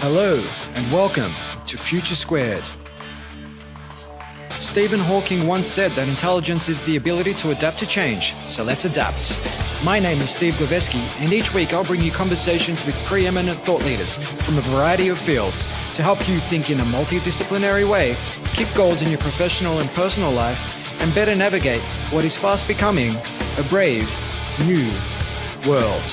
Hello and welcome to Future Squared. Stephen Hawking once said that intelligence is the ability to adapt to change, so let's adapt. My name is Steve Glaveski, and each week I'll bring you conversations with preeminent thought leaders from a variety of fields to help you think in a multidisciplinary way, keep goals in your professional and personal life, and better navigate what is fast becoming a brave, new world.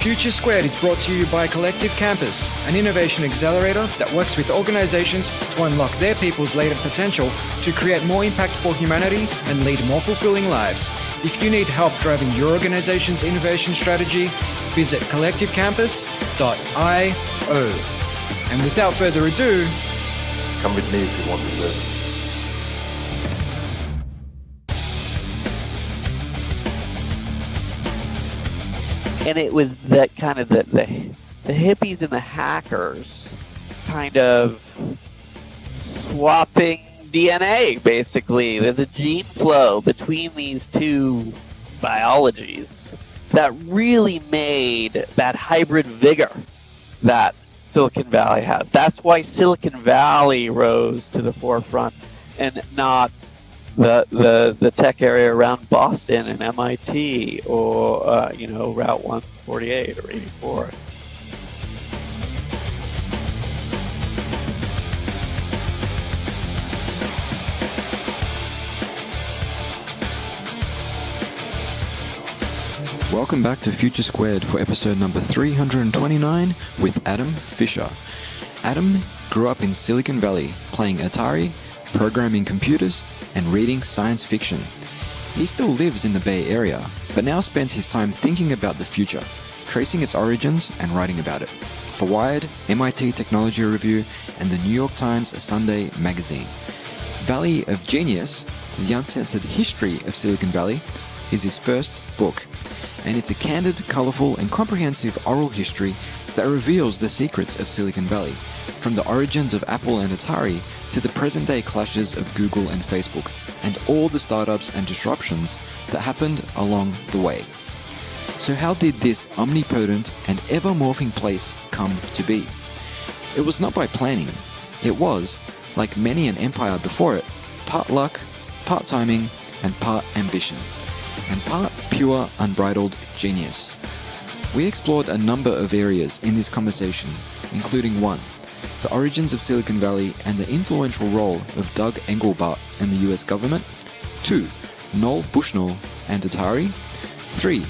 Future Squared is brought to you by Collective Campus, an innovation accelerator that works with organizations to unlock their people's latent potential to create more impact for humanity and lead more fulfilling lives. If you need help driving your organization's innovation strategy, visit collectivecampus.io. And without further ado, come with me if you want to live. And it was that kind of the hippies and the hackers kind of swapping DNA, basically. The gene flow between these two biologies that really made that hybrid vigor that Silicon Valley has. That's why Silicon Valley rose to the forefront and not the tech area around Boston and MIT or Route 148 or 84. welcome back to Future Squared for episode number 329 with Adam Fisher. Adam grew up in Silicon Valley playing Atari, programming computers, and reading science fiction. He still lives in the Bay Area, but now spends his time thinking about the future, tracing its origins and writing about it. For Wired, MIT Technology Review, and the New York Times Sunday magazine. Valley of Genius, The Uncensored History of Silicon Valley, is his first book, and it's a candid, colorful, and comprehensive oral history that reveals the secrets of Silicon Valley, from the origins of Apple and Atari to the present-day clashes of Google and Facebook, and all the startups and disruptions that happened along the way. So how did this omnipotent and ever-morphing place come to be? It was not by planning. It was, like many an empire before it, part luck, part timing, and part ambition, and part pure, unbridled genius. We explored a number of areas in this conversation, including 1, the origins of Silicon Valley and the influential role of Doug Englebart and the US government. 2, Noel Bushnell and Atari. 3,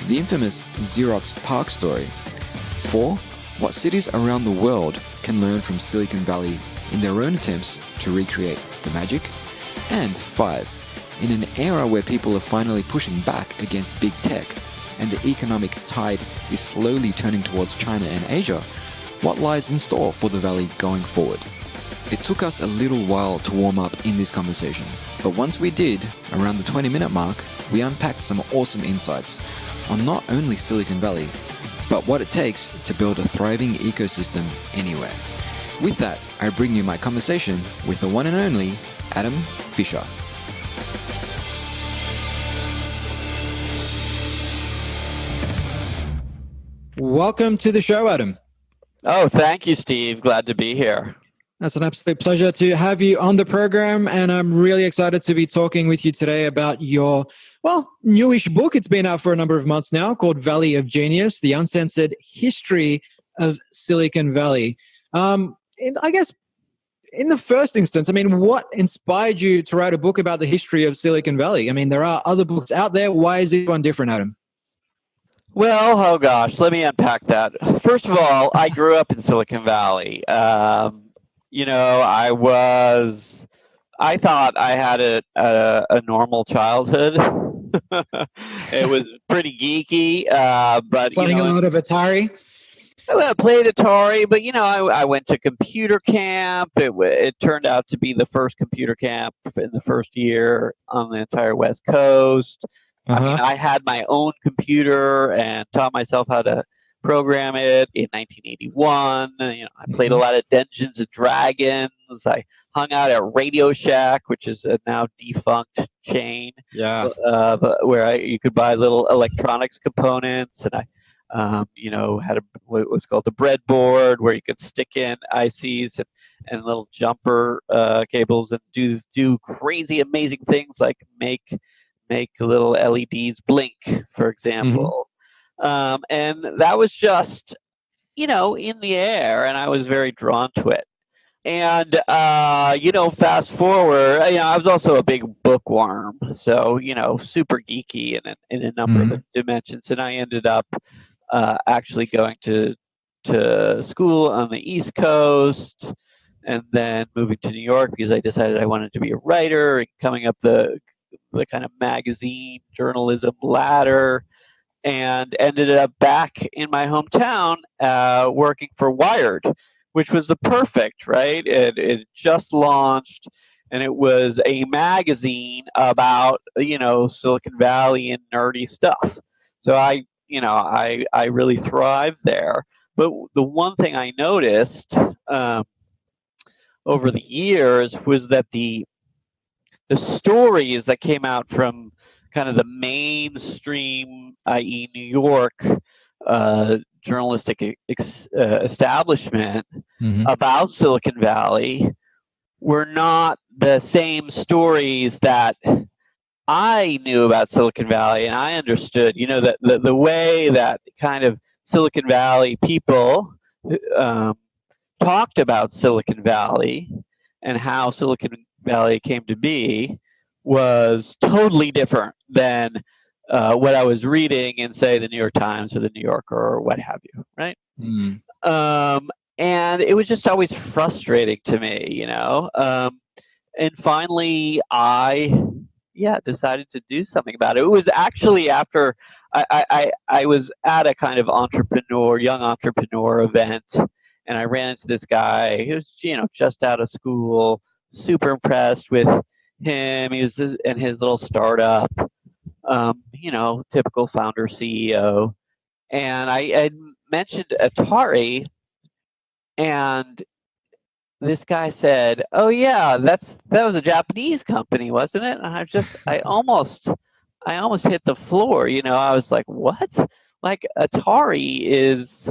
the infamous XEROX PARC story. 4, what cities around the world can learn from Silicon Valley in their own attempts to recreate the magic. And 5, in an era where people are finally pushing back against big tech and the economic tide is slowly turning towards China and Asia, what lies in store for the Valley going forward? It took us a little while to warm up in this conversation, but once we did, around the 20-minute mark, we unpacked some awesome insights on not only Silicon Valley, but what it takes to build a thriving ecosystem anywhere. With that, I bring you my conversation with the one and only Adam Fisher. Welcome to the show, Adam. Oh, thank you, Steve. Glad to be here. That's an absolute pleasure to have you on the program, and I'm really excited to be talking with you today about your, newish book. It's been out for a number of months now, called Valley of Genius, The Uncensored History of Silicon Valley. I guess in the first instance, what inspired you to write a book about the history of Silicon Valley? There are other books out there. Why is this one different, Adam? Well, oh gosh, let me unpack that. First of all, I grew up in Silicon Valley. I thought I had a normal childhood. It was pretty geeky, but playing a lot of Atari. I played Atari, but I went to computer camp. It turned out to be the first computer camp in the first year on the entire West Coast. I had my own computer and taught myself how to program it in 1981. I played a lot of Dungeons and Dragons. I hung out at Radio Shack, which is a now defunct chain. Yeah. Where you could buy little electronics components, and Had what was called the breadboard where you could stick in ICs and little jumper cables and do crazy, amazing things like make little LEDs blink, for example. And that was just, in the air, and I was very drawn to it. And, fast forward, I was also a big bookworm, so, super geeky in a number of dimensions. And I ended up actually going to school on the East Coast and then moving to New York because I decided I wanted to be a writer and coming up the kind of magazine journalism ladder, and ended up back in my hometown working for Wired, which was the perfect, right? It just launched, and it was a magazine about, Silicon Valley and nerdy stuff. So I really thrived there. But the one thing I noticed over the years was that the stories that came out from kind of the mainstream, i.e. New York, journalistic establishment about Silicon Valley were not the same stories that I knew about Silicon Valley, and I understood, that the way that kind of Silicon Valley people talked about Silicon Valley and how Silicon Valley came to be was totally different than what I was reading in, say, the New York Times or the New Yorker or what have you, right? And it was just always frustrating to me, and finally I decided to do something about it. It was actually after I was at a kind of young entrepreneur event, and I ran into this guy who was, just out of school, super impressed with him. He was in his little startup, typical founder CEO. And I mentioned Atari, and this guy said, "Oh yeah, that was a Japanese company, wasn't it?" And I almost hit the floor. I was like, "What? Like Atari is,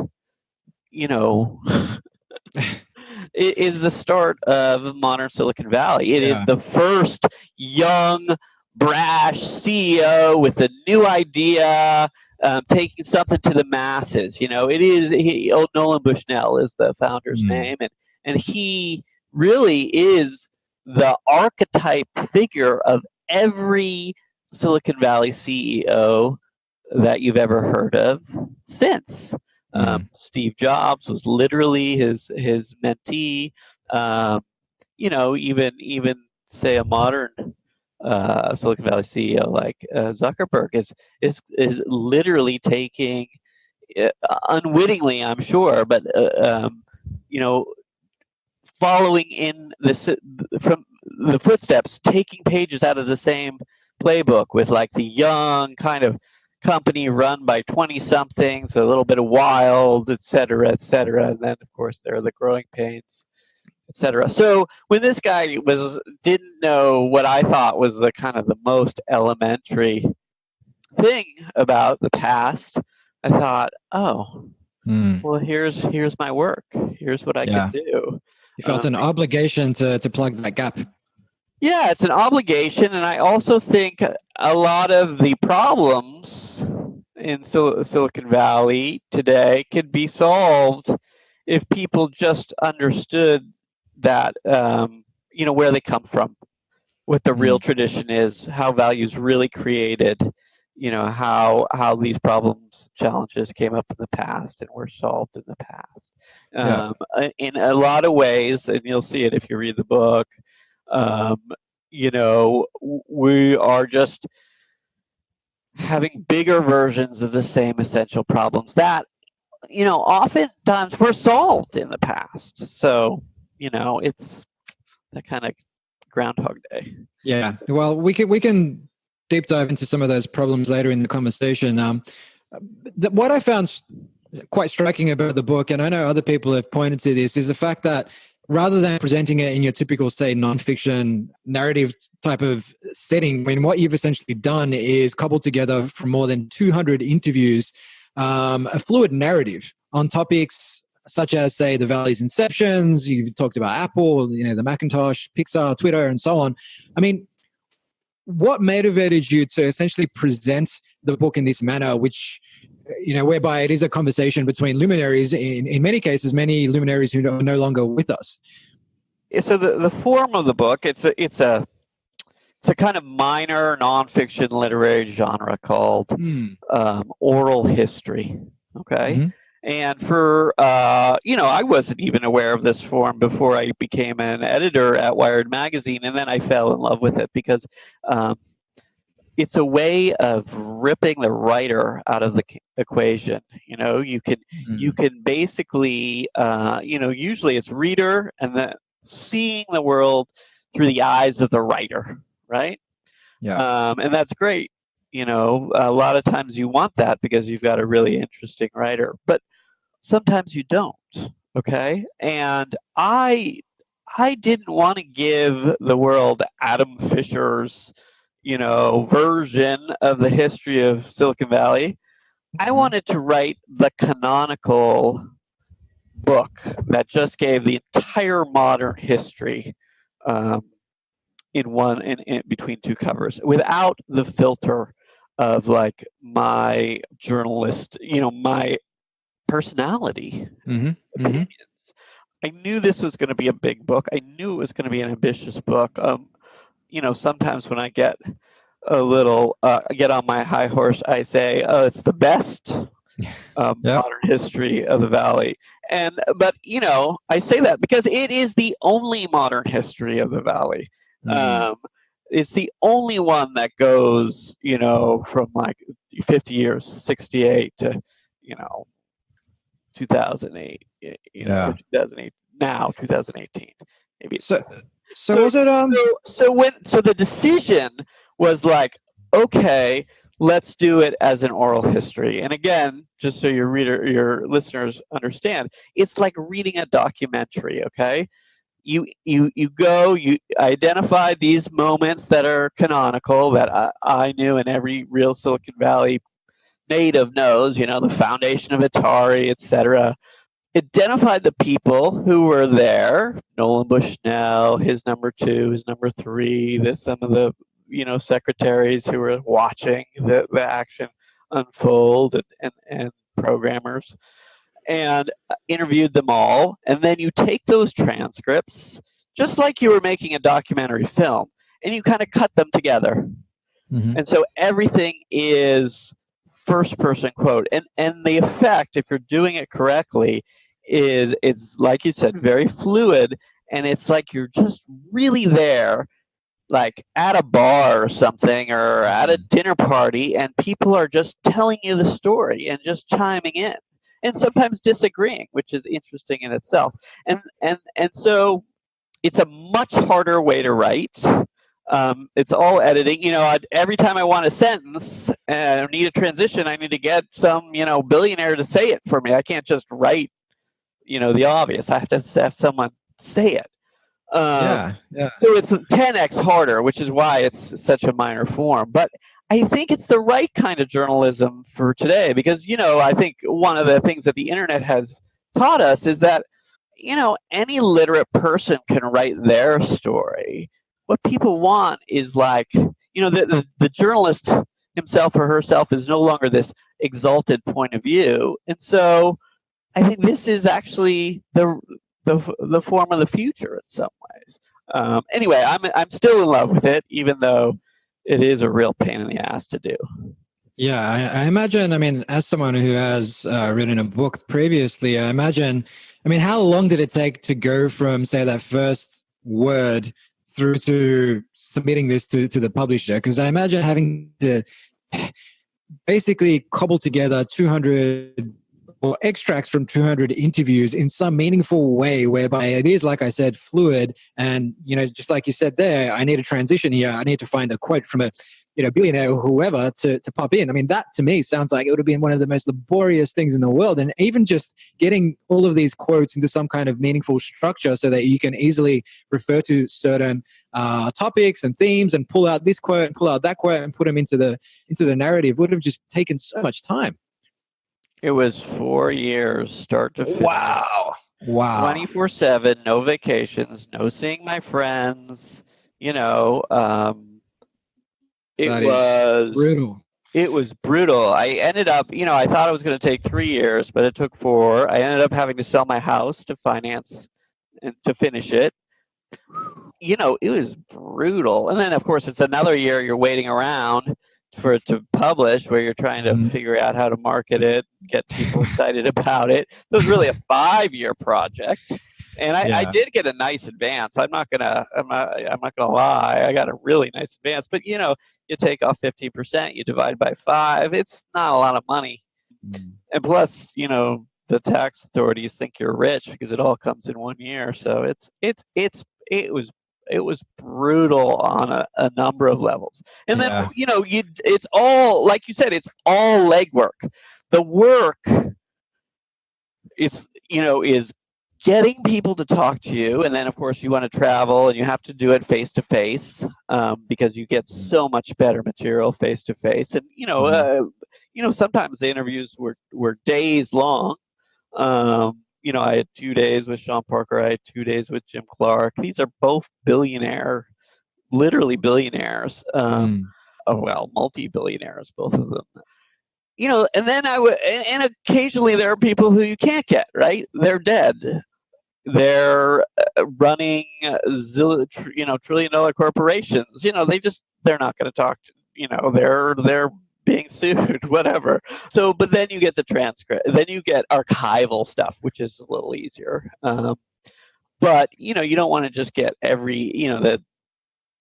it is the start of modern Silicon Valley. It is the first young, brash CEO with a new idea, taking something to the masses. It is Noel Bushnell is the founder's name, and he really is the archetype figure of every Silicon Valley CEO that you've ever heard of since. Steve Jobs was literally his mentee. Even say a modern Silicon Valley CEO like Zuckerberg is literally taking, unwittingly, I'm sure, but following in from the footsteps, taking pages out of the same playbook with like the young kind of company run by 20-somethings, a little bit of wild, et cetera, and then of course there are the growing pains, et cetera. So when this guy didn't know what I thought was the kind of the most elementary thing about the past, I thought, well, here's my work. Here's what I can do. You felt an obligation to plug that gap. Yeah, it's an obligation, and I also think a lot of the problems in Silicon Valley today could be solved if people just understood that, where they come from, what the real tradition is, how value's really created, how these challenges came up in the past and were solved in the past. In a lot of ways, and you'll see it if you read the book, we are just having bigger versions of the same essential problems that, oftentimes were solved in the past. So, it's that kind of Groundhog Day. Yeah. Well, we can deep dive into some of those problems later in the conversation. What I found quite striking about the book, and I know other people have pointed to this, is the fact that rather than presenting it in your typical, say, nonfiction narrative type of setting, what you've essentially done is cobbled together from more than 200 interviews a fluid narrative on topics such as, say, the Valley's inceptions. You've talked about Apple, the Macintosh, Pixar, Twitter, and so on. I mean, what motivated you to essentially present the book in this manner, which, whereby it is a conversation between luminaries, in many cases, many luminaries who are no longer with us? So the form of the book, it's a kind of minor nonfiction literary genre called oral history. Okay. Mm-hmm. And for, I wasn't even aware of this form before I became an editor at Wired Magazine. And then I fell in love with it because it's a way of ripping the writer out of the equation. You can basically, usually it's reader and then seeing the world through the eyes of the writer, right? Yeah. And that's great. A lot of times you want that because you've got a really interesting writer, but sometimes you don't. Okay. And I didn't want to give the world Adam Fisher's, version of the history of Silicon Valley. I wanted to write the canonical book that just gave the entire modern history in between two covers, without the filter of like my journalist, my personality, opinions. I knew this was going to be a big book. I knew it was going to be an ambitious book. Sometimes when I get a little, get on my high horse, I say, "Oh, it's the best modern history of the Valley." But I say that because it is the only modern history of the Valley. It's the only one that goes, from like 50 years, 68 to, 2008, 2008, now 2018, maybe. So was it so the decision was like, okay, let's do it as an oral history. And again, just so your listeners understand, it's like reading a documentary. Okay, you identify these moments that are canonical that I knew and every real Silicon Valley native knows. The foundation of Atari, etc. Identified the people who were there, Noel and Bushnell, his number 2, his number 3, some of the secretaries who were watching the action unfold, and programmers, and interviewed them all. And then you take those transcripts, just like you were making a documentary film, and you kind of cut them together. And so everything is first person quote. And the effect, if you're doing it correctly, is it's, like you said, very fluid, and it's like you're just really there, like at a bar or something, or at a dinner party, and people are just telling you the story and just chiming in, and sometimes disagreeing, which is interesting in itself. And so it's a much harder way to write. It's all editing. Every time I want a sentence and I need a transition, I need to get some, billionaire to say it for me. I can't just write, the obvious. I have to have someone say it. So it's 10x harder, which is why it's such a minor form. But I think it's the right kind of journalism for today, because, I think one of the things that the internet has taught us is that, any literate person can write their story. What people want is like, the journalist himself or herself is no longer this exalted point of view. And so I think this is actually the form of the future in some ways. Anyway, I'm still in love with it, even though it is a real pain in the ass to do. Yeah, I imagine, as someone who has written a book previously, how long did it take to go from, say, that first word through to submitting this to the publisher? Because I imagine having to basically cobble together 200 or extracts from 200 interviews in some meaningful way, whereby it is, like I said, fluid. And, just like you said there, I need a transition here. I need to find a quote from a billionaire or whoever to pop in. That to me sounds like it would have been one of the most laborious things in the world. And even just getting all of these quotes into some kind of meaningful structure so that you can easily refer to certain topics and themes and pull out this quote and pull out that quote and put them into the narrative would have just taken so much time. It was 4 years, start to finish. Wow. 24/7, no vacations, no seeing my friends. You know, it That was is brutal. it was brutal. I ended up, I thought it was going to take 3 years, but it took 4. I ended up having to sell my house to finance and to finish it. It was brutal. And then, of course, it's another year you're waiting around for it to publish, where you're trying to figure out how to market it, get people excited about it. It was really a 5-year project. And I did get a nice advance. I'm not gonna lie. I got a really nice advance. But you take off 50%, you divide by 5. It's not a lot of money. And plus, the tax authorities think you're rich because it all comes in 1 year. So it was brutal on a number of levels. And then it's all, like you said, it's all legwork. The work is getting people to talk to you, and then of course you want to travel, and you have to do it face to face because you get so much better material face to face. And sometimes the interviews were days long. I had 2 days with Sean Parker. I had 2 days with Jim Clark. These are both literally billionaires. Multi-billionaires, both of them. And then and occasionally there are people who you can't get, right? They're dead. They're running trillion-dollar corporations. They're not going to talk to, they're being sued, whatever. So, but then you get the transcript, then you get archival stuff, which is a little easier. But you don't want to just get every, you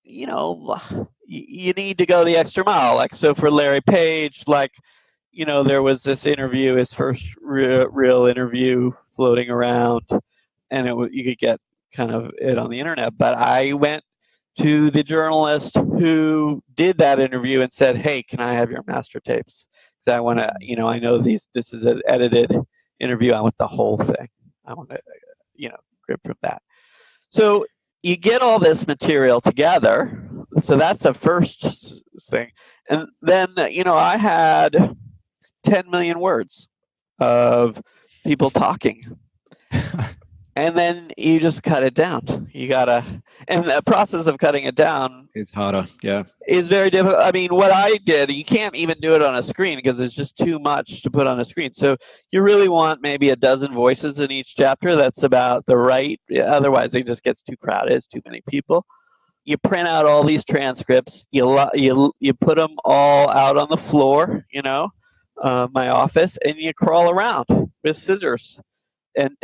need to go the extra mile. Like, so for Larry Page, there was this interview, his first real interview floating around, and you could get kind of it on the internet. But I went to the journalist who did that interview and said, "Hey, can I have your master tapes? Because I want to, I know this is an edited interview. I want the whole thing. I want to, grip from that." So you get all this material together. So that's the first thing. And then, I had 10 million words of people talking. And then you just cut it down. And the process of cutting it down is harder. Yeah. Is very difficult. I mean, what I did, you can't even do it on a screen because it's just too much to put on a screen. So you really want maybe a dozen voices in each chapter. That's about the right. Otherwise, it just gets too crowded. It's too many people. You print out all these transcripts. You put them all out on the floor, my office, and you crawl around with scissors and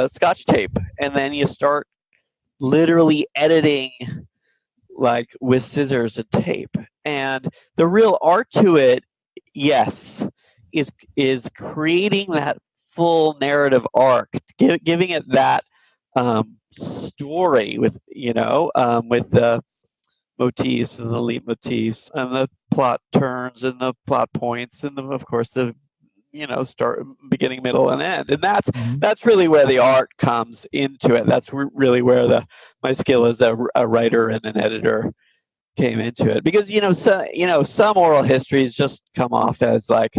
Scotch tape, and then you start literally editing with scissors and tape. And the real art to it, yes, is creating that full narrative arc, giving it that story with the motifs and the leitmotifs and the plot turns and the plot points and of course the start, beginning, middle, and end. And that's really where the art comes into it. That's really where my skill as a writer and an editor came into it. Because some oral histories just come off as like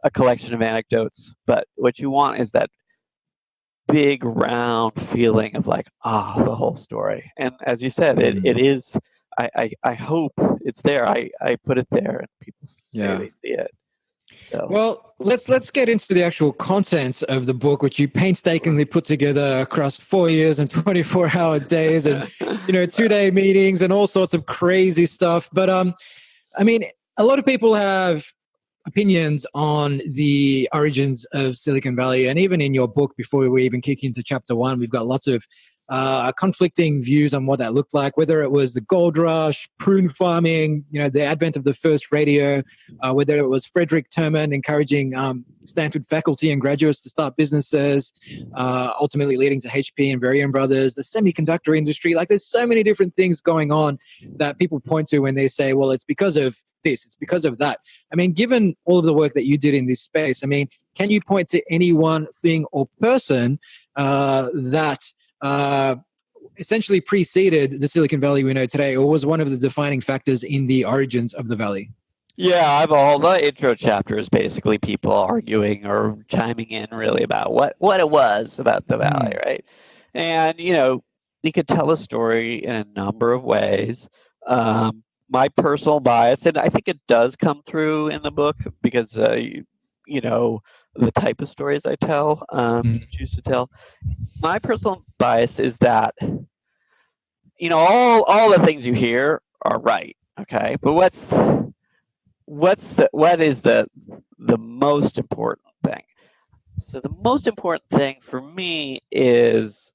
a collection of anecdotes, but what you want is that big round feeling of the whole story. And as you said, it is. I hope it's there. I put it there, and people say they see it. So. Well, let's get into the actual contents of the book, which you painstakingly put together across 4 years and 24-hour days, and 2-day meetings and all sorts of crazy stuff. But I mean, a lot of people have opinions on the origins of Silicon Valley, and even in your book, before we even kick into chapter 1, we've got lots of conflicting views on what that looked like, whether it was the gold rush, prune farming, the advent of the first radio, whether it was Frederick Terman encouraging Stanford faculty and graduates to start businesses, ultimately leading to HP and Varian Brothers, the semiconductor industry. There's so many different things going on that people point to when they say, well, it's because of this, it's because of that. I mean, given all of the work that you did in this space, I mean, can you point to any one thing or person that essentially preceded the Silicon Valley we know today, or was one of the defining factors in the origins of the valley? Yeah, I've all the intro chapter is basically people arguing or chiming in really about what it was about the valley, right? And you could tell a story in a number of ways. My personal bias, and I think it does come through in the book because you know the type of stories I tell, choose to tell. My personal bias is that all the things you hear are right, okay, but what is the most important thing? So the most important thing for me is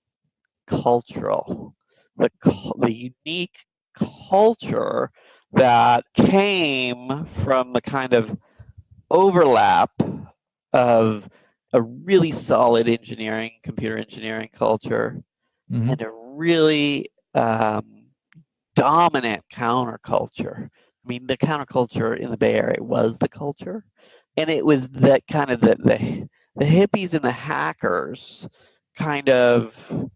cultural, the unique culture that came from the kind of overlap of a really solid computer engineering culture, and a really dominant counterculture. I mean, the counterculture in the Bay Area was the culture, and it was that kind of the hippies and the hackers kind of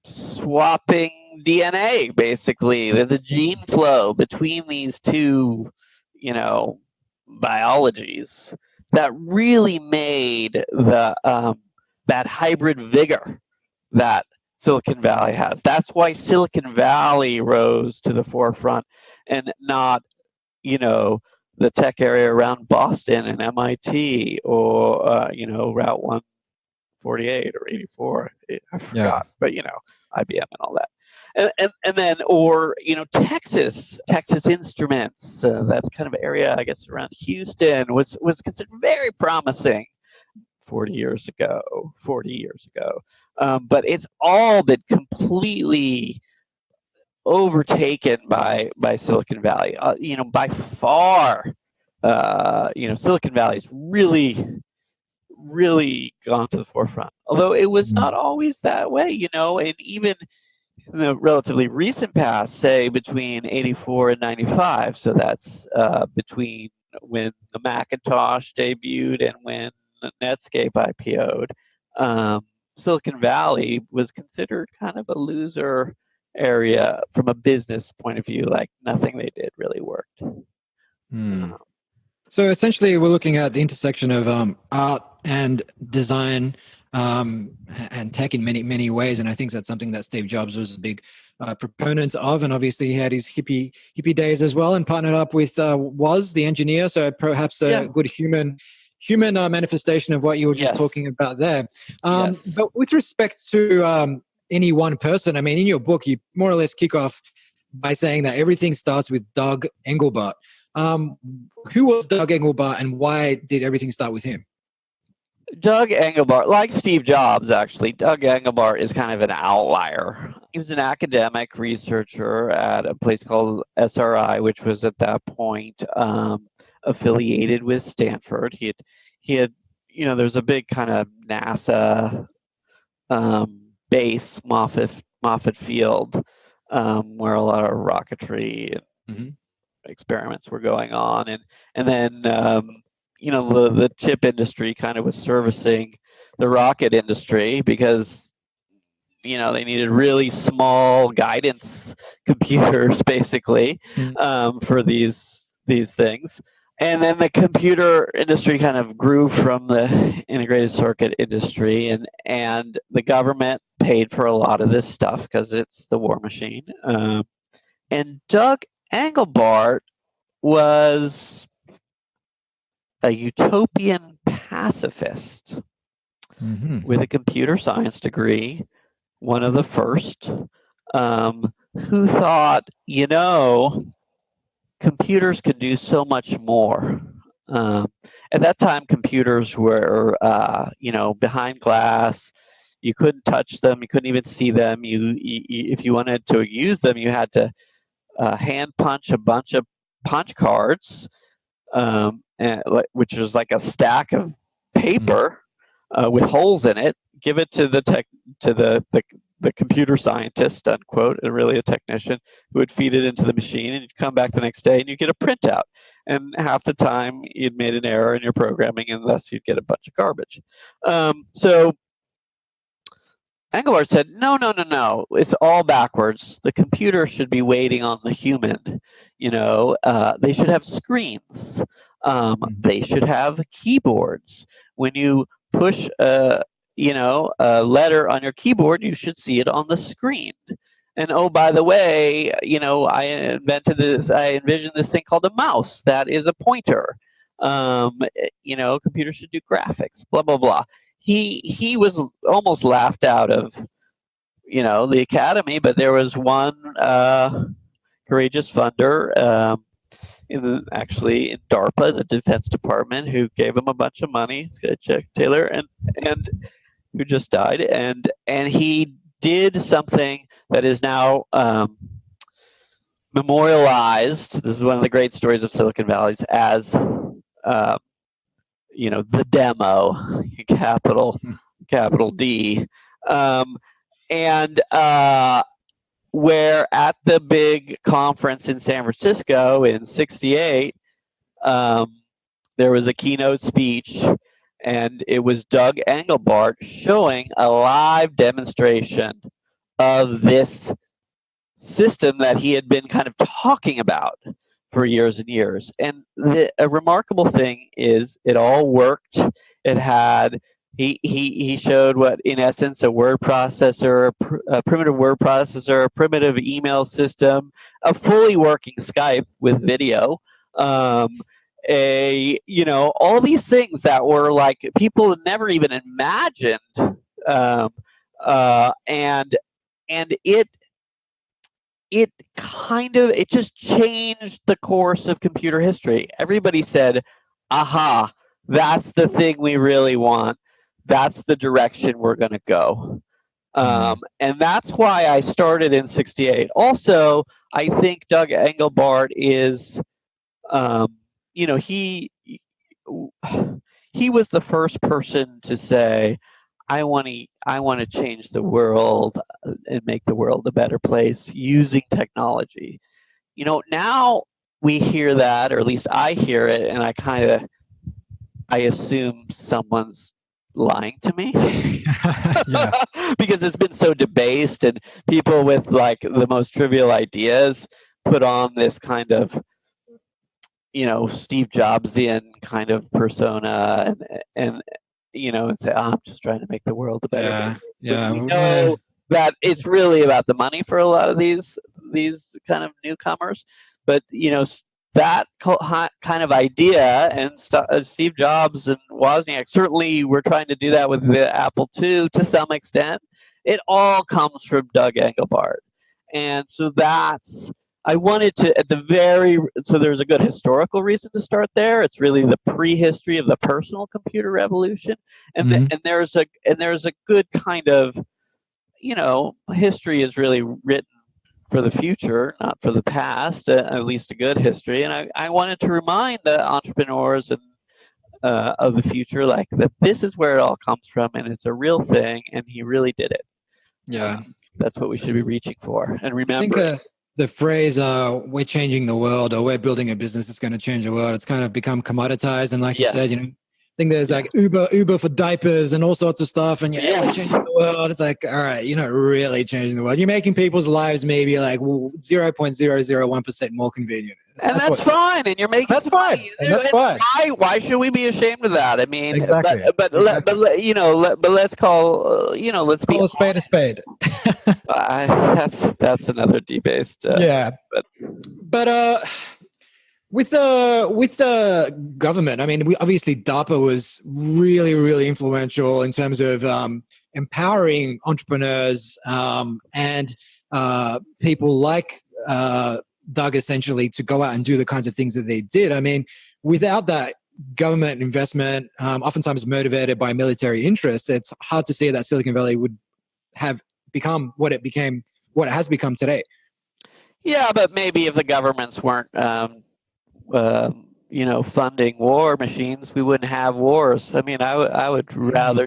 swapping DNA, basically the gene flow between these two, biologies that really made that hybrid vigor that Silicon Valley has. That's why Silicon Valley rose to the forefront and not, the tech area around Boston and MIT or, Route 148 or 84. I forgot, but, IBM and all that. And then, or, Texas Instruments, that kind of area, I guess, around Houston was considered very promising 40 years ago. But it's all been completely overtaken by Silicon Valley. By far, Silicon Valley's really gone to the forefront. Although it was not always that way, and even in the relatively recent past, say between 84 and 95, so that's between when the Macintosh debuted and when Netscape IPO'd, Silicon Valley was considered kind of a loser area from a business point of view. Like nothing they did really worked. So essentially, we're looking at the intersection of art and design and tech in many ways, and I think that's something that Steve Jobs was a big proponent of, and obviously he had his hippie days as well, and partnered up with Woz, the engineer. So perhaps a good human manifestation of what you were just talking about there. But with respect to any one person, I mean, in your book, you more or less kick off by saying that everything starts with Doug Englebart. Who was Doug Englebart, and why did everything start with him? Doug Englebart, like Steve Jobs, actually, Doug Englebart is kind of an outlier. He was an academic researcher at a place called SRI, which was at that point affiliated with Stanford. He had, there's a big kind of NASA base, Moffett Field, where a lot of rocketry and experiments were going on, and then the chip industry kind of was servicing the rocket industry because they needed really small guidance computers basically for these things. And then the computer industry kind of grew from the integrated circuit industry, and the government paid for a lot of this stuff because it's the war machine. And Doug Englebart was a utopian pacifist with a computer science degree, one of the first, who thought, computers could do so much more. At that time, computers were, behind glass. You couldn't touch them. You couldn't even see them. If you wanted to use them, you had to hand punch a bunch of punch cards, which is like a stack of paper with holes in it. Give it to the computer scientist, unquote, and really a technician, who would feed it into the machine, and you'd come back the next day and you'd get a printout. And half the time you'd made an error in your programming, and thus you'd get a bunch of garbage. So Engelbart said, no. It's all backwards. The computer should be waiting on the human. They should have screens. They should have keyboards. When you push a letter on your keyboard, you should see it on the screen. And oh, by the way, I envisioned this thing called a mouse that is a pointer. Computers should do graphics, blah, blah, blah. He was almost laughed out of, the academy, but there was one courageous funder actually in DARPA, the Defense Department, who gave him a bunch of money, Chuck Taylor, and who just died, and he did something that is now memorialized. This is one of the great stories of Silicon Valley as the demo, capital D, and where at the big conference in San Francisco in '68, there was a keynote speech, and it was Doug Englebart showing a live demonstration of this system that he had been kind of talking about for years and years. And a remarkable thing is it all worked. It had he showed what, in essence, a word processor, a primitive word processor, a primitive email system, a fully working Skype with video, all these things that were like people had never even imagined, and it just changed the course of computer history. Everybody said, aha, that's the thing we really want. That's the direction we're going to go. And that's why I started in '68. Also, I think Doug Englebart is, he was the first person to say, I want to change the world and make the world a better place using technology. Now we hear that, or at least I hear it, and I assume someone's lying to me because it's been so debased, and people with like the most trivial ideas put on this kind of Steve Jobsian kind of persona, and say, I'm just trying to make the world a better place. Yeah. We know that it's really about the money for a lot of these kind of newcomers, but that kind of idea, and Steve Jobs and Wozniak certainly were trying to do that with the Apple II to some extent. It all comes from Doug Englebart, and so I wanted to so there's a good historical reason to start there. It's really the prehistory of the personal computer revolution, and there's a good kind of history is really written for the future, not for the past, at least a good history. And I wanted to remind the entrepreneurs and of the future, like that this is where it all comes from, and it's a real thing, and he really did it. Yeah, that's what we should be reaching for and remember. I think the phrase "we're changing the world" or "we're building a business that's going to change the world," it's kind of become commoditized, and like you said, I think there's like Uber for diapers and all sorts of stuff, and we're changing the world. It's like, all right, you're not really changing the world. You're making people's lives maybe like 0.001% more convenient, and that's fine. And you're making that's fine. And that's fine. Why should we be ashamed of that? I mean, exactly. But let's call let's call a spade a spade. That's another debased. But with the government, I mean, obviously DARPA was really, really influential in terms of empowering entrepreneurs and people like Doug, essentially, to go out and do the kinds of things that they did. I mean, without that government investment, oftentimes motivated by military interests, it's hard to see that Silicon Valley would have become what it has become today. Yeah, but maybe if the governments weren't funding war machines, we wouldn't have wars. I mean, I would rather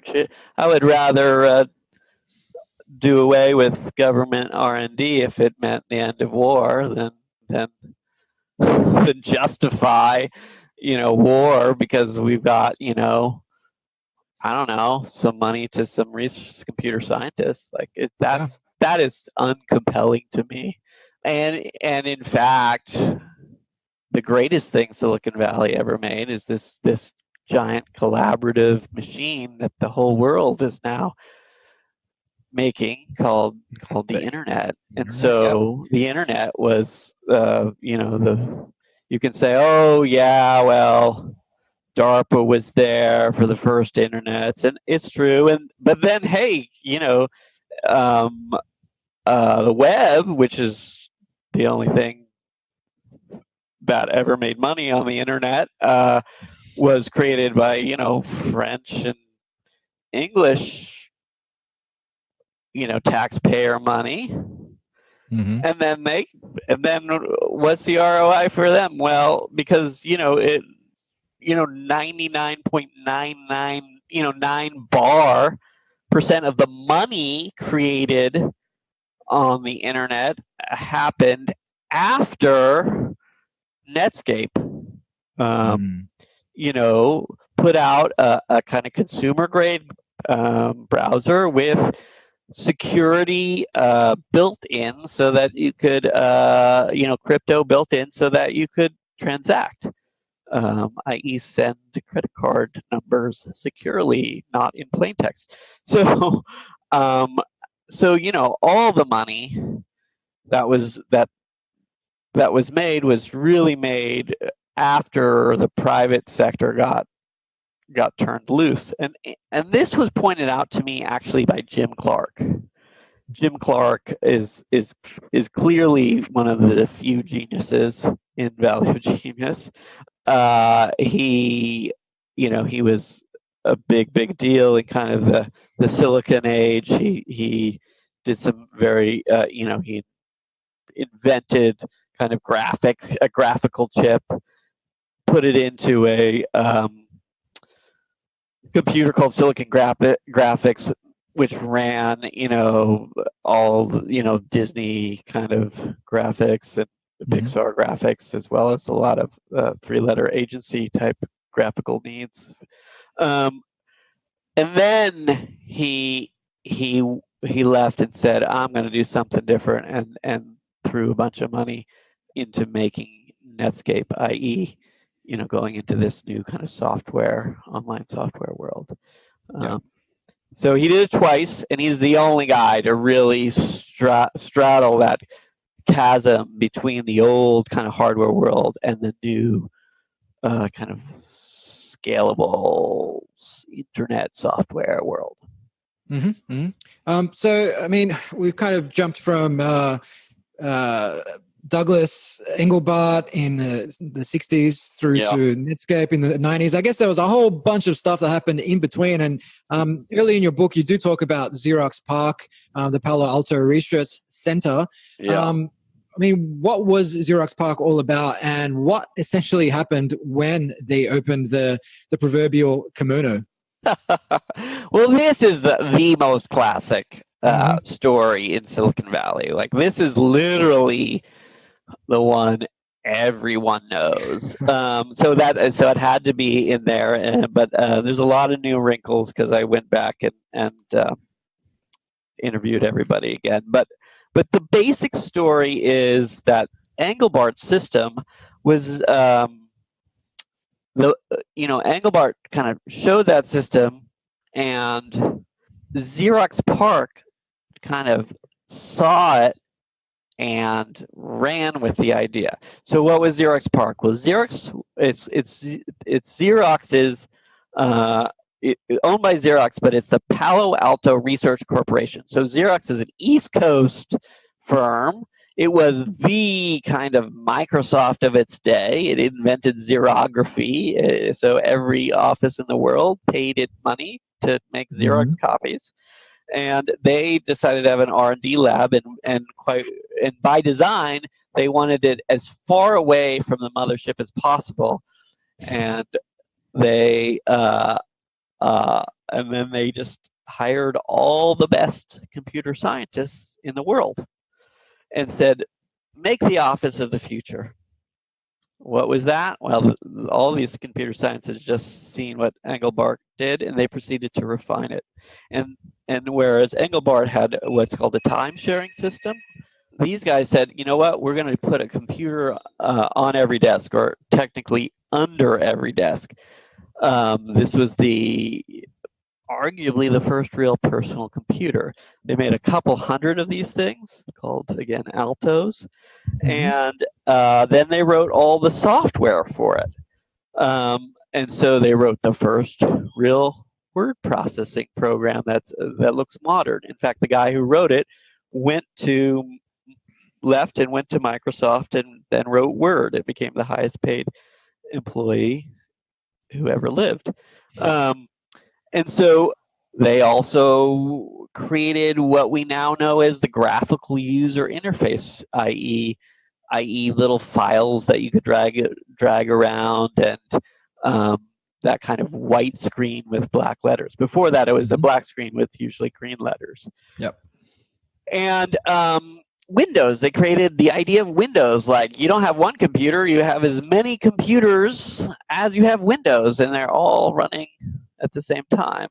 do away with government R&D if it meant the end of war than justify war because we've got I don't know, some money to some computer scientists. Like that is uncompelling to me. And in fact, the greatest thing Silicon Valley ever made is this giant collaborative machine that the whole world is now making called the internet. And so the internet was you can say, oh yeah, well, DARPA was there for the first internets, and it's true. But then, hey, the web, which is the only thing that ever made money on the internet, was created by French and English, taxpayer money. Mm-hmm. And then what's the ROI for them? Well, because 99.99% of the money created on the internet happened after Netscape put out a kind of consumer grade browser with security built in, so that you could crypto built in so that you could transact, i.e. send credit card numbers securely, not in plain text. So all the money that was made was really made after the private sector got turned loose. And this was pointed out to me actually by Jim Clark. Jim Clark is clearly one of the few geniuses in Valley of Genius. He was a big deal in kind of the Silicon Age. He did some very he invented kind of a graphical chip, put it into a computer called Silicon Graphics, which ran all Disney kind of graphics and Pixar graphics, as well as a lot of 3-letter agency type graphical needs. And then he left and said, I'm going to do something different, and threw a bunch of money into making Netscape, i.e., going into this new kind of online software world. So he did it twice, and he's the only guy to really straddle that chasm between the old kind of hardware world and the new kind of scalable internet software world. Mm-hmm. So, I mean, we've kind of jumped from Douglas Englebart in the 60s through to Netscape in the 90s. I guess there was a whole bunch of stuff that happened in between. And early in your book, you do talk about XEROX PARC, the Palo Alto Research Center. Yeah. I mean, what was XEROX PARC all about, and what essentially happened when they opened the proverbial kimono? Well, this is the most classic story in Silicon Valley. Like, this is literally the one everyone knows. So it had to be in there. But there's a lot of new wrinkles because I went back and interviewed everybody again. But the basic story is that Englebart's system was Englebart kind of showed that system, and XEROX PARC kind of saw it and ran with the idea. So what was XEROX PARC? Well, Xerox is owned by Xerox, but it's the Palo Alto Research Corporation. So Xerox is an East Coast firm. It was the kind of Microsoft of its day. It invented xerography, so every office in the world paid it money to make Xerox copies. And they decided to have an R&D lab, and by design, they wanted it as far away from the mothership as possible. And they and then they just hired all the best computer scientists in the world and said, make the office of the future. what was that? Well, all these computer science has just seen what Engelbart did, and they proceeded to refine it. And whereas Engelbart had what's called a time-sharing system, these guys said, you know what, we're going to put a computer on every desk, or technically under every desk. This was arguably the first real personal computer. They made a couple hundred of these things called, again, Altos. And then they wrote all the software for it. And so they wrote the first real word processing program that looks modern. In fact, the guy who wrote it left and went to Microsoft and then wrote Word. It became the highest paid employee who ever lived. And so they also created what we now know as the graphical user interface, i.e. little files that you could drag around, and that kind of white screen with black letters. Before that, it was a black screen with usually green letters. Yep. And Windows, they created the idea of Windows. Like, you don't have one computer, you have as many computers as you have Windows, and they're all running at the same time,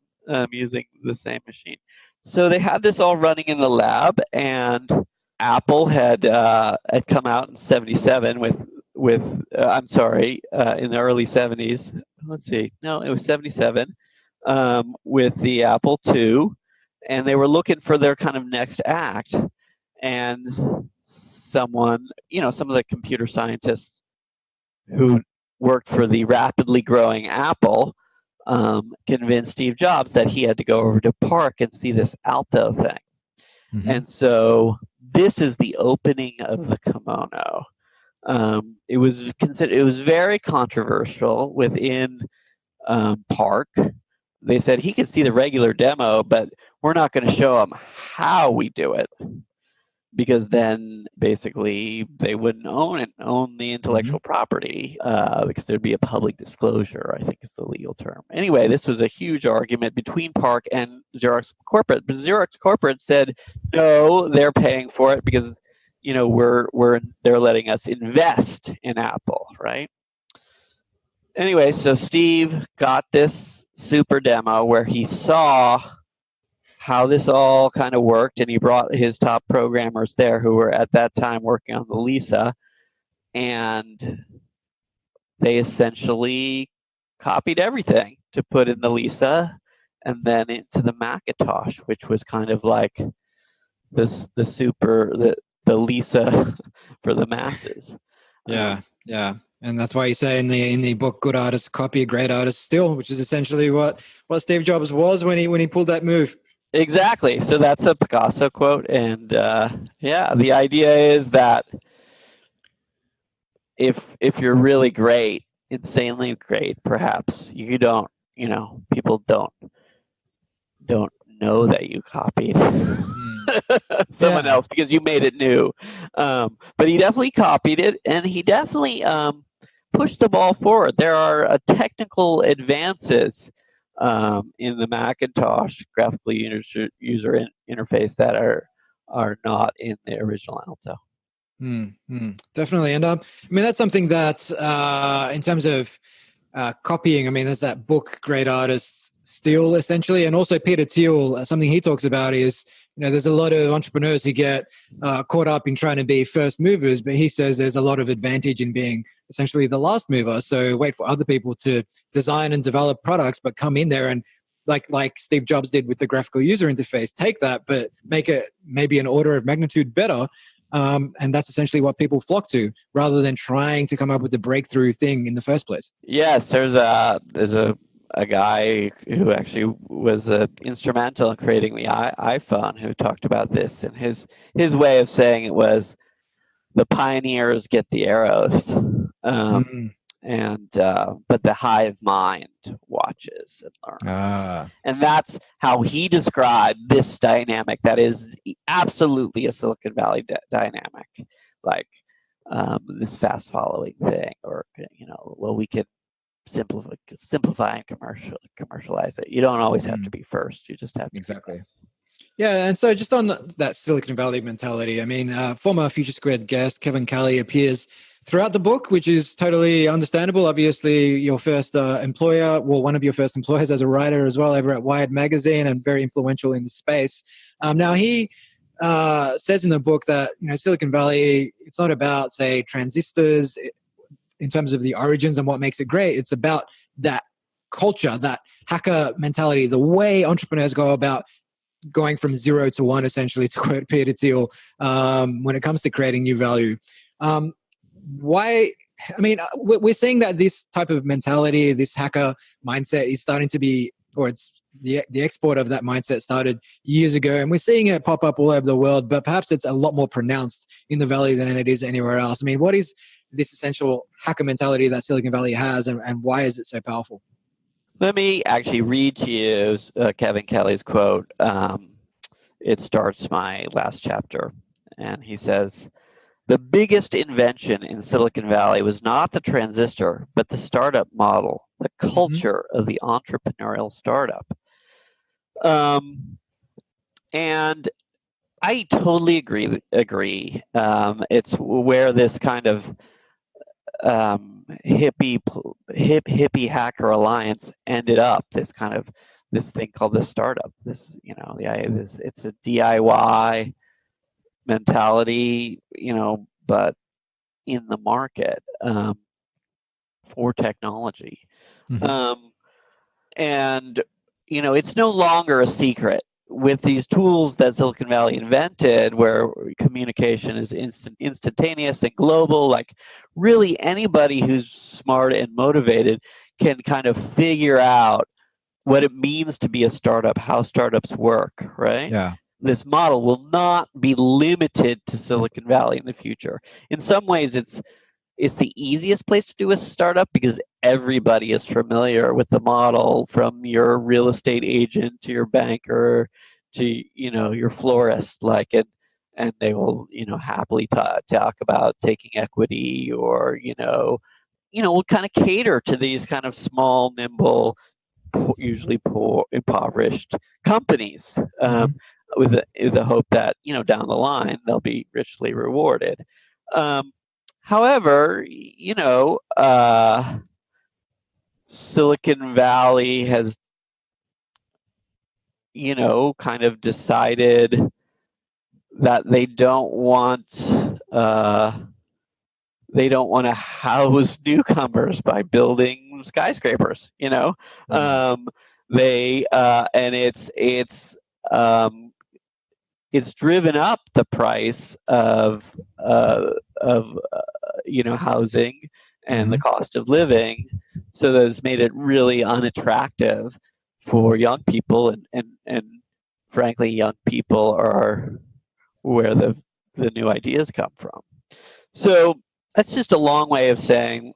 using the same machine. So they had this all running in the lab, and Apple had come out in '77 in the early '70s. Let's see, no, it was '77 with the Apple II, and they were looking for their kind of next act. And some of the computer scientists who worked for the rapidly growing Apple convinced Steve Jobs that he had to go over to PARC and see this Alto thing. And so this is the opening of the kimono. It was very controversial within PARC. They said he could see the regular demo, but we're not going to show him how we do it, because then basically they wouldn't own the intellectual property, because there'd be a public disclosure, I think is the legal term. Anyway, this was a huge argument between PARC and Xerox Corporate, but Xerox Corporate said no, they're paying for it because they're letting us invest in Apple, right? Anyway, so Steve got this super demo where he saw how this all kind of worked, and he brought his top programmers there who were at that time working on the Lisa, and they essentially copied everything to put in the Lisa and then into the Macintosh, which was kind of like the Lisa for the masses. Yeah. And that's why you say in the book, good artists copy, great artists steal, which is essentially what Steve Jobs was when he pulled that move. Exactly. So that's a Picasso quote. And the idea is that if you're really great, insanely great, perhaps people don't know that you copied someone else because you made it new. But he definitely copied it, and he definitely pushed the ball forward. There are technical advances in the Macintosh graphical user interface that are not in the original Alto. Definitely. And I mean, that's something that in terms of copying, I mean, there's that book, Great Artists Steal, essentially. And also Peter Thiel, something he talks about is, there's a lot of entrepreneurs who get caught up in trying to be first movers, but he says there's a lot of advantage in being essentially the last mover. So wait for other people to design and develop products, but come in there and like Steve Jobs did with the graphical user interface, take that, but make it maybe an order of magnitude better. And that's essentially what people flock to, rather than trying to come up with the breakthrough thing in the first place. Yes, there's a guy who actually was instrumental in creating the iPhone who talked about this, and his way of saying it was, the pioneers get the arrows, but the hive mind watches and learns. And that's how he described this dynamic that is absolutely a Silicon Valley dynamic, like this fast following thing, or we can simplify and commercialize it. You don't always have to be first. You just have to exactly. Yeah, and so just on that Silicon Valley mentality, I mean, former Future Squared guest Kevin Kelly appears throughout the book, which is totally understandable. Obviously, your first employer, well, one of your first employers as a writer as well, over at Wired Magazine, and very influential in the space. Now, he says in the book that Silicon Valley, it's not about, say, transistors in terms of the origins and what makes it great. It's about that culture, that hacker mentality, the way entrepreneurs go about going from 0 to 1, essentially, to quote Peter Thiel, when it comes to creating new value. Why? I mean, we're seeing that this type of mentality, this hacker mindset, is starting to be, or it's the export of that mindset started years ago, and we're seeing it pop up all over the world. But perhaps it's a lot more pronounced in the Valley than it is anywhere else. I mean, what is this essential hacker mentality that Silicon Valley has, and why is it so powerful? Let me actually read to you Kevin Kelly's quote. It starts my last chapter, and he says, "The biggest invention in Silicon Valley was not the transistor, but the startup model, the culture of the entrepreneurial startup." And I totally agree. It's where this kind of hippie hacker alliance ended up. This thing called the startup. It's a DIY mentality, but in the market for technology. And it's no longer a secret. With these tools that Silicon Valley invented, where communication is instantaneous and global, like really anybody who's smart and motivated can kind of figure out what it means to be a startup, how startups work, right? Yeah. This model will not be limited to Silicon Valley in the future. In some ways, it's the easiest place to do a startup because everybody is familiar with the model, from your real estate agent to your banker to your florist, and they will happily talk about taking equity, or will kind of cater to these kind of small, nimble, usually poor, impoverished companies, with the hope that down the line they'll be richly rewarded. However, Silicon Valley has, kind of decided that they don't want to house newcomers by building skyscrapers. It's driven up the price of housing and the cost of living, so that it's made it really unattractive for young people, and frankly, young people are where the new ideas come from. So that's just a long way of saying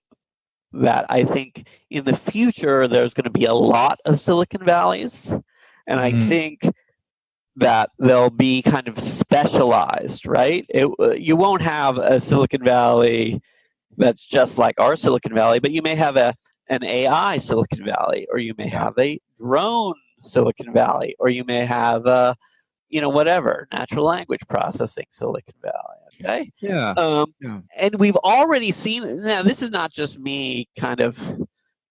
that I think in the future there's going to be a lot of Silicon Valleys, and I think that they'll be kind of specialized, right? You won't have a Silicon Valley that's just like our Silicon Valley, but you may have an AI Silicon Valley, or you may have a drone Silicon Valley, or you may have whatever, natural language processing Silicon Valley. Okay. Yeah. And we've already seen. Now, this is not just me kind of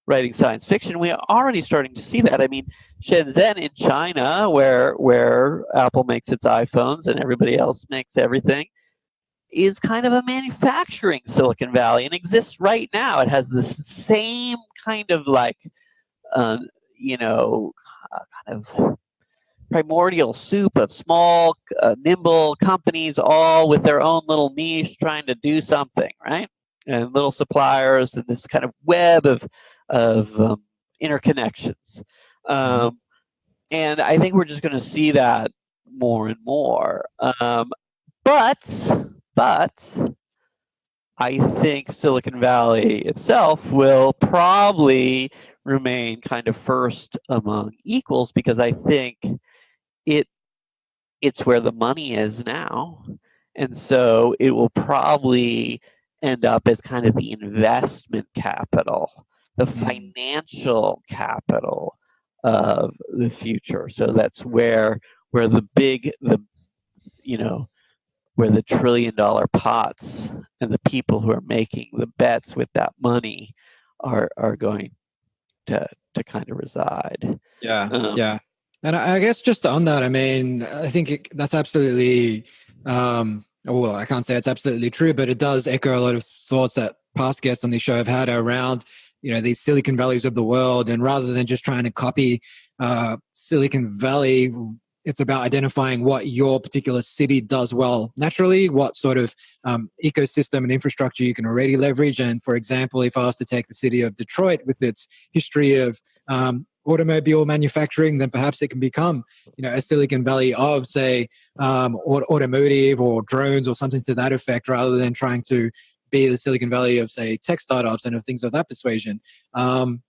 writing science fiction. We are already starting to see that. I mean, Shenzhen in China, where Apple makes its iPhones and everybody else makes everything, is kind of a manufacturing Silicon Valley, and exists right now. It has this same kind of kind of primordial soup of small, nimble companies, all with their own little niche, trying to do something, right? And little suppliers, and this kind of web of interconnections. And I think we're just going to see that more and more. But I think Silicon Valley itself will probably remain kind of first among equals, because I think it's where the money is now. And so it will probably end up as kind of the investment capital, the financial capital of the future. So that's where where where the trillion-dollar pots and the people who are making the bets with that money are going to kind of reside. Yeah, yeah. And I guess just on that, I mean, I think that's absolutely, well, I can't say it's absolutely true, but it does echo a lot of thoughts that past guests on the show have had around, these Silicon Valleys of the world. And rather than just trying to copy Silicon Valley, it's about identifying what your particular city does well naturally, what sort of ecosystem and infrastructure you can already leverage. And for example, if I was to take the city of Detroit with its history of automobile manufacturing, then perhaps it can become, a Silicon Valley of, say, automotive or drones or something to that effect, rather than trying to be the Silicon Valley of, say, tech startups and of things of that persuasion. And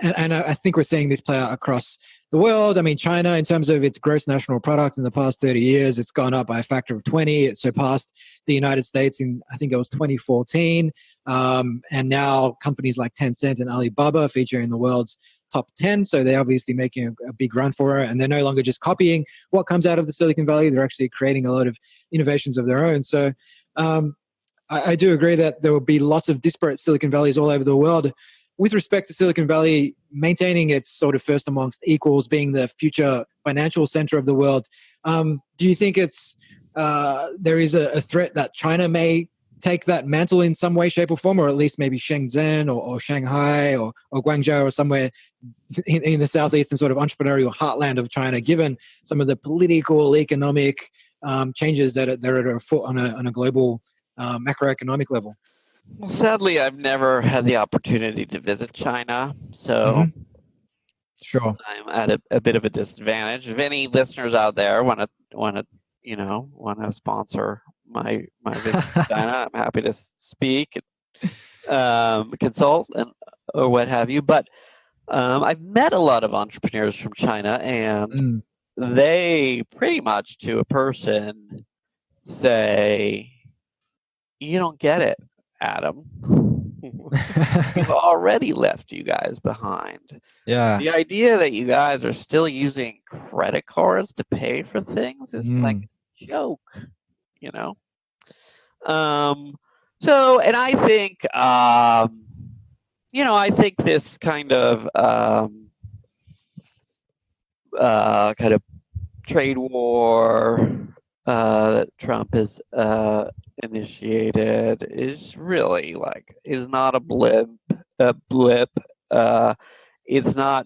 I think we're seeing this play out across the world. I mean, China, in terms of its gross national product in the past 30 years, it's gone up by a factor of 20. It surpassed the United States in, I think it was 2014. And now companies like Tencent and Alibaba feature in the world's top 10. So they're obviously making a big run for it. And they're no longer just copying what comes out of the Silicon Valley. They're actually creating a lot of innovations of their own. So I do agree that there will be lots of disparate Silicon Valleys all over the world. With respect to Silicon Valley maintaining its sort of first amongst equals, being the future financial center of the world, do you think there is a threat that China may take that mantle in some way, shape, or form, or at least maybe Shenzhen or Shanghai or Guangzhou or somewhere in the southeast and sort of entrepreneurial heartland of China, given some of the political, economic changes that are afoot on a global macroeconomic level? Well, sadly, I've never had the opportunity to visit China, so Sure, I'm at a bit of a disadvantage. If any listeners out there want to sponsor my visit to China, I'm happy to speak, consult, or what have you. But I've met a lot of entrepreneurs from China, and they pretty much to a person say, "You don't get it, Adam. We've already left you guys behind." Yeah. The idea that you guys are still using credit cards to pay for things is like a joke, So, and I think, I think this kind of trade war that Trump has initiated is really is not a blip. It's not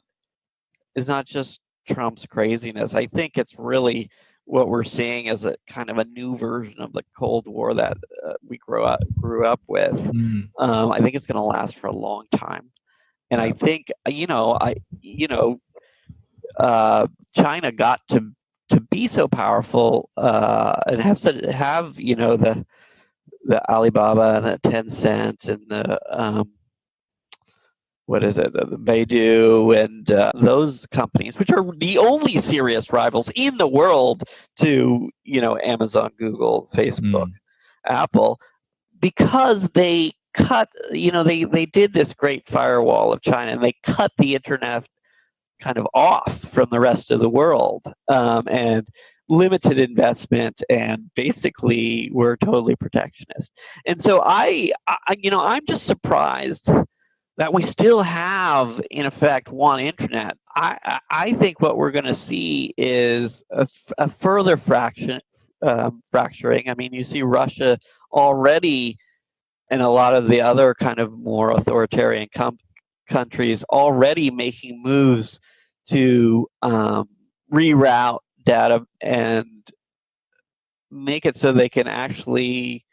just Trump's craziness. I think it's really what we're seeing is a kind of a new version of the Cold War that we grew up with. I think it's going to last for a long time, and I think China got to be so powerful and have the Alibaba and the Tencent and the the Baidu and those companies, which are the only serious rivals in the world to Amazon, Google, Facebook, Apple, because they cut they did this great firewall of China, and they cut the internet kind of off from the rest of the world, and limited investment, and basically were totally protectionist. And so I'm just surprised that we still have, in effect, one internet. I think what we're going to see is a further fracturing. I mean, you see Russia already, and a lot of the other kind of more authoritarian countries already making moves to reroute data and make it so they can actually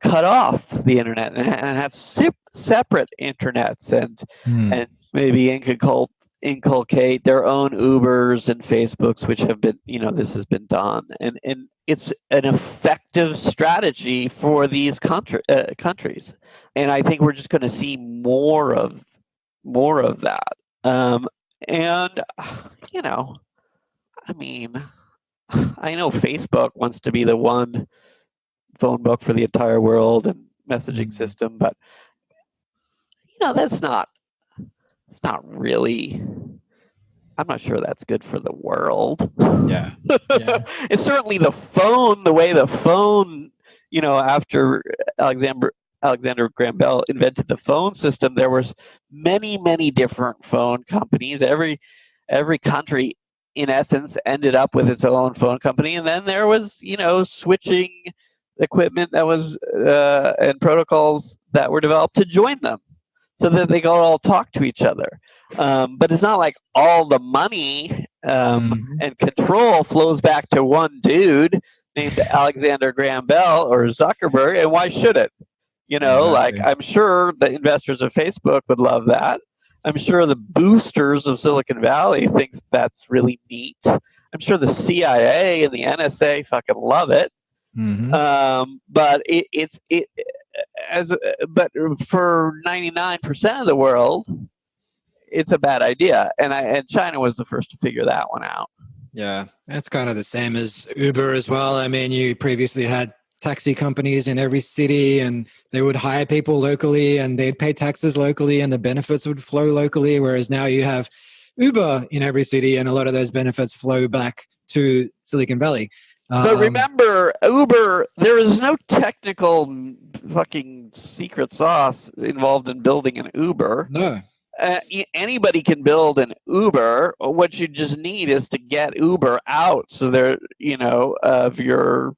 cut off the internet and have separate internets and maybe inculcate their own Ubers and Facebooks, which have been, this has been done. And it's an effective strategy for these countries. And I think we're just going to see more of that. I mean, I know Facebook wants to be the one phone book for the entire world and messaging system, but it's not really. I'm not sure that's good for the world. Yeah. Yeah. It's certainly the phone, the way the phone, after Alexander Graham Bell invented the phone system, there was many different phone companies. Every country, in essence, ended up with its own phone company, and then there was, switching equipment that was and protocols that were developed to join them, so that they could all talk to each other. But it's not like all the money and control flows back to one dude named Alexander Graham Bell or Zuckerberg, and why should it? Like, Exactly. I'm sure the investors of Facebook would love that. I'm sure the boosters of Silicon Valley thinks that's really neat. I'm sure the CIA and the NSA fucking love it. But but for 99% of the world, it's a bad idea, and China was the first to figure that one out. Yeah, that's kind of the same as Uber as well. I mean, you previously had taxi companies in every city, and they would hire people locally, and they'd pay taxes locally, and the benefits would flow locally. Whereas now you have Uber in every city, and a lot of those benefits flow back to Silicon Valley. But remember, Uber, there is no technical fucking secret sauce involved in building an Uber. No. Anybody can build an Uber. What you just need is to get Uber out, so they're of your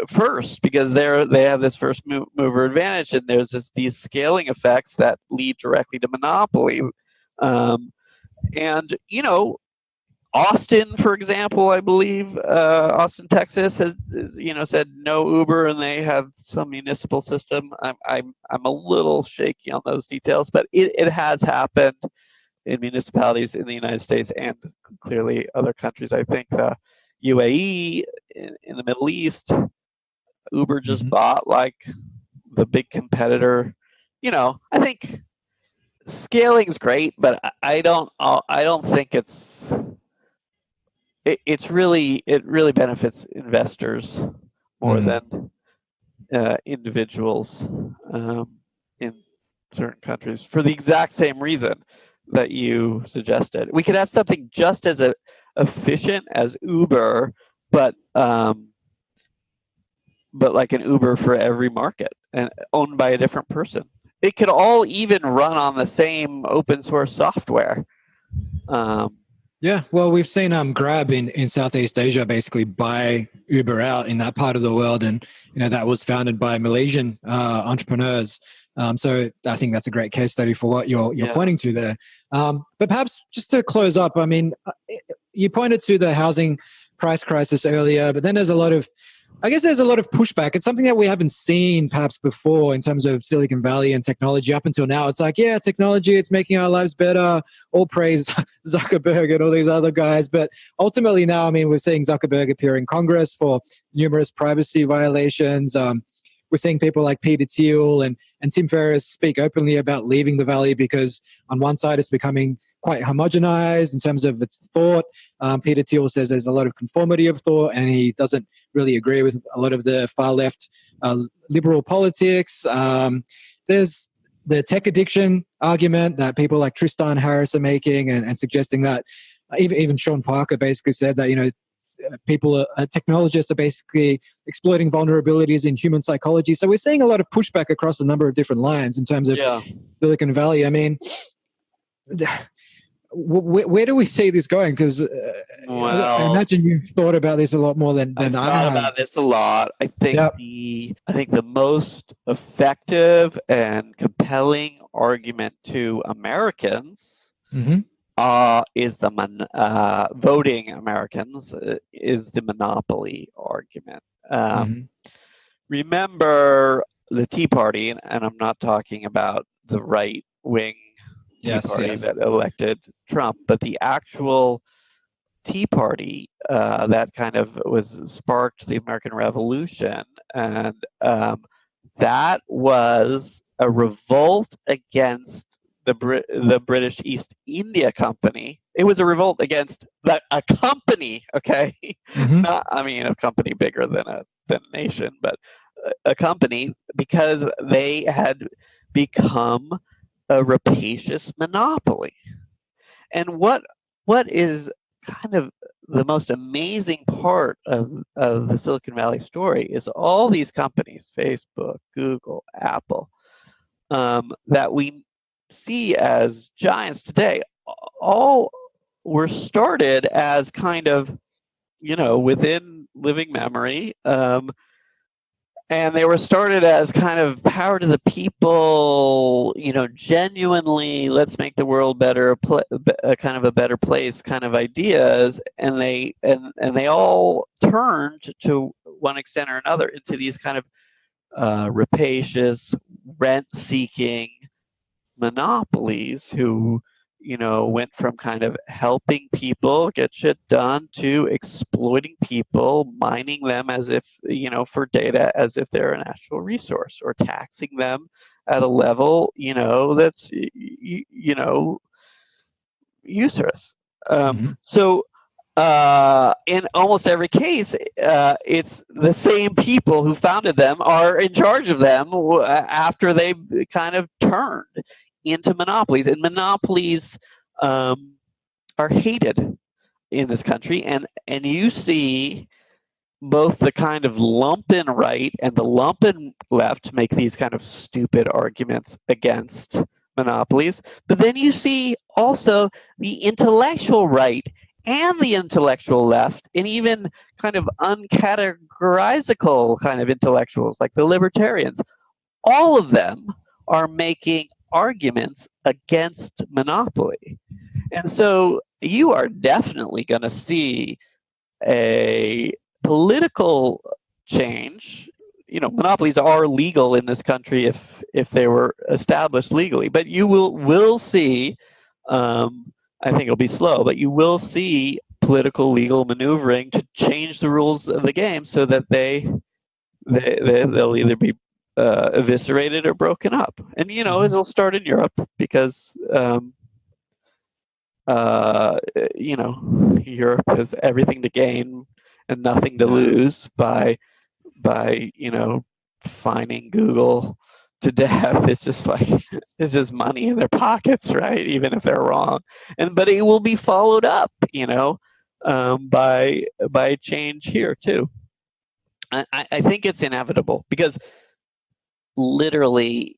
first, because they have this first mover advantage, and there's these scaling effects that lead directly to monopoly. And Austin, for example, I believe Austin, Texas, has said no Uber, and they have some municipal system. I'm a little shaky on those details, but it has happened in municipalities in the United States and clearly other countries. I think the UAE in the Middle East, Uber just bought like the big competitor. I think scaling is great, but I don't think it really benefits investors more than individuals in certain countries, for the exact same reason that you suggested. We could have something just as efficient as Uber, but like an Uber for every market and owned by a different person. It could all even run on the same open source software. Yeah, well, we've seen Grab in Southeast Asia basically buy Uber out in that part of the world, and that was founded by Malaysian entrepreneurs. So I think that's a great case study for what you're pointing to there. But perhaps just to close up, I mean, you pointed to the housing price crisis earlier, but then there's a lot of pushback. It's something that we haven't seen perhaps before in terms of Silicon Valley and technology up until now. It's like, yeah, technology, it's making our lives better. All praise Zuckerberg and all these other guys. But ultimately now, I mean, we're seeing Zuckerberg appear in Congress for numerous privacy violations. We're seeing people like Peter Thiel and Tim Ferriss speak openly about leaving the Valley because on one side it's becoming quite homogenized in terms of its thought. Peter Thiel says there's a lot of conformity of thought, and he doesn't really agree with a lot of the far left liberal politics. There's the tech addiction argument that people like Tristan Harris are making and suggesting that even Sean Parker basically said that, technologists are basically exploiting vulnerabilities in human psychology. So we're seeing a lot of pushback across a number of different lines in terms of Silicon Valley. I mean, where do we see this going? Because I imagine you've thought about this a lot more than I have. Thought about this a lot. I think the most effective and compelling argument to Americans is the voting Americans is the monopoly argument. Remember the Tea Party, and I'm not talking about the right wing Tea Party that elected Trump, but the actual Tea Party that kind of sparked the American Revolution, and that was a revolt against the British East India Company. It was a revolt against a company, okay? Not, a company bigger than a nation, but a company, because they had become a rapacious monopoly. And what what is kind of the most amazing part of the Silicon Valley story is all these companies, Facebook, Google, Apple, that we see as giants today, all were started as kind of, within living memory. And they were started as kind of power to the people, genuinely, let's make the world better, kind of a better place kind of ideas. And they all turned, to one extent or another, into these kind of rapacious, rent-seeking monopolies who went from kind of helping people get shit done to exploiting people, mining them as if, for data, as if they're a natural resource, or taxing them at a level, that's, usurious. So in almost every case, it's the same people who founded them are in charge of them after they kind of turned into monopolies. And monopolies are hated in this country. And you see both the kind of lumpen right and the lumpen left make these kind of stupid arguments against monopolies. But then you see also the intellectual right and the intellectual left, and even kind of uncategorizical kind of intellectuals like the libertarians. All of them are making arguments against monopoly. And so you are definitely going to see a political change. Monopolies are legal in this country if they were established legally, but you will see, I think it'll be slow, but you will see political legal maneuvering to change the rules of the game so that they'll either be eviscerated or broken up. And it'll start in Europe because Europe has everything to gain and nothing to lose by fining Google to death. It's just money in their pockets, right? Even if they're wrong. But it will be followed up, by change here too. I think it's inevitable because literally,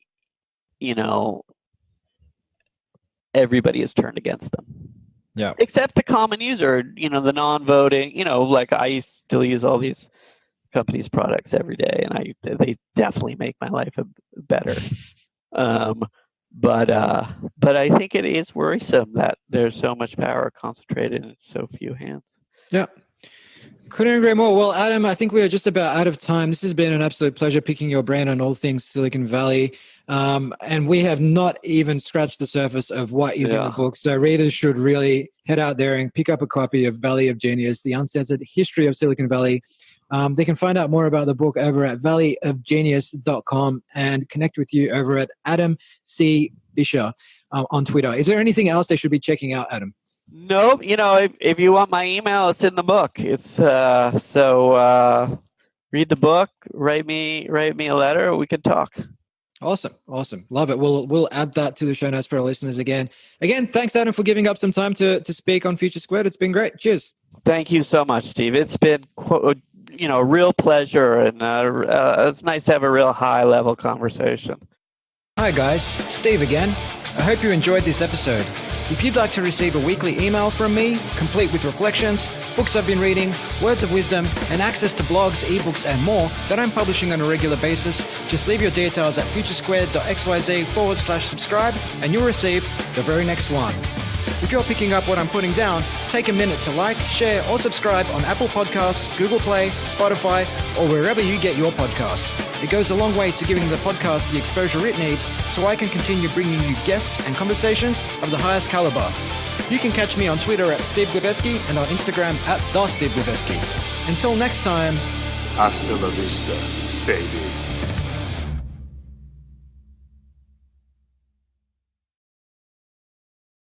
everybody is turned against them. Yeah. Except the common user, the non-voting, like I still use all these companies' products every day, and they definitely make my life better. But I think it is worrisome that there's so much power concentrated in so few hands. Yeah. Couldn't agree more. Well, Adam, I think we are just about out of time. This has been an absolute pleasure picking your brain on all things Silicon Valley. And we have not even scratched the surface of what is in the book. So readers should really head out there and pick up a copy of Valley of Genius, The Uncensored History of Silicon Valley. They can find out more about the book over at valleyofgenius.com and connect with you over at Adam C. Fisher on Twitter. Is there anything else they should be checking out, Adam? Nope. If you want my email, it's in the book. It's so read the book, write me a letter, we can talk. Awesome. Love it. We'll add that to the show notes for our listeners again. Thanks, Adam, for giving up some time to speak on Future Squared. It's been great. Cheers. Thank you so much, Steve. It's been a real pleasure, and it's nice to have a real high-level conversation. Hi, guys. Steve again. I hope you enjoyed this episode. If you'd like to receive a weekly email from me, complete with reflections, books I've been reading, words of wisdom, and access to blogs, ebooks, and more that I'm publishing on a regular basis, just leave your details at futuresquared.xyz/subscribe and you'll receive the very next one. If you're picking up what I'm putting down, take a minute to like, share, or subscribe on Apple Podcasts, Google Play, Spotify, or wherever you get your podcasts. It goes a long way to giving the podcast the exposure it needs so I can continue bringing you guests and conversations of the highest caliber. You can catch me on Twitter at Steve Glibeski and on Instagram at TheSteveGlibeski. Until next time. Hasta la vista, baby.